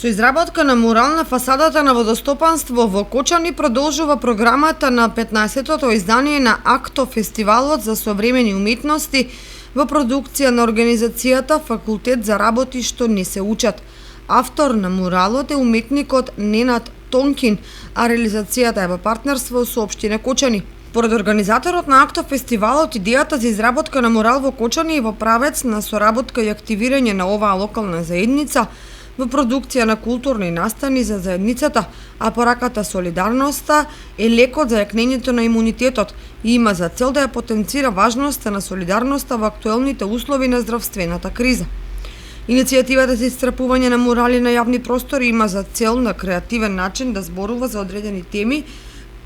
Со изработка на мурал на фасадата на водостопанство во Кочани продолжува програмата на 15-тото издание на АКТО фестивалот за современи уметности во продукција на организацијата Факултет за работи што не се учат. Автор на муралот е уметникот Ненад Тонкин, а реализацијата е во партнерство со општина Кочани. Поред организаторот на АКТО фестивалот, идејата за изработка на мурал во Кочани е во правец на соработка и активирање на оваа локална заедница во продукција на културни настани за заедницата, а пораката солидарноста е лекот за јакнењето на имунитетот и има за цел да ја потенцира важноста на солидарноста во актуелните услови на здравствената криза. Иницијативата за исцрпување на мурали на јавни простори има за цел на креативен начин да зборува за одредени теми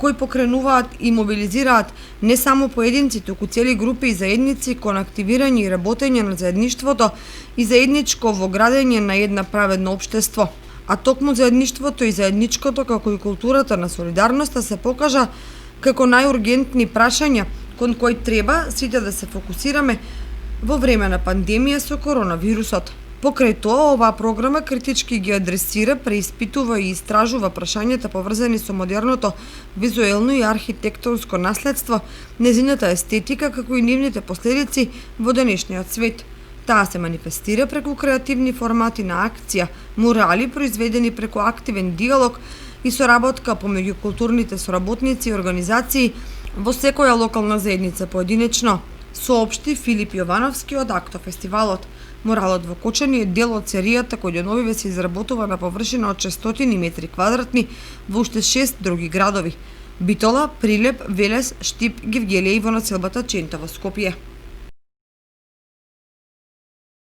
кои покренуваат и мобилизираат не само поединци, туку цели групи и заедници кон активирање и работење на заедништвото и заедничко во градење на една праведно општество. А токму заедништвото и заедничкото, како и културата на солидарноста се покажа како најургентни прашања кон кои треба сите да се фокусираме во време на пандемија со коронавирусот. Покрај тоа, оваа програма критички ги адресира, преиспитува и истражува прашањата поврзани со модерното визуелно и архитектонско наследство, незината естетика, како и нивните последици во денешниот свет. Таа се манифестира преку креативни формати на акција, мурали произведени преку активен диалог и соработка помеѓу културните соработници и организации во секоја локална заедница поединечно, соопшти Филип Јовановски од АКТО фестивалот. Муралот во Кочани е дел од серијата кој деновиве се изработува на површина од 600 метри квадратни во уште 6 други градови: Битола, Прилеп, Велес, Штип, Гевгелија и во населбата Чента во Скопје.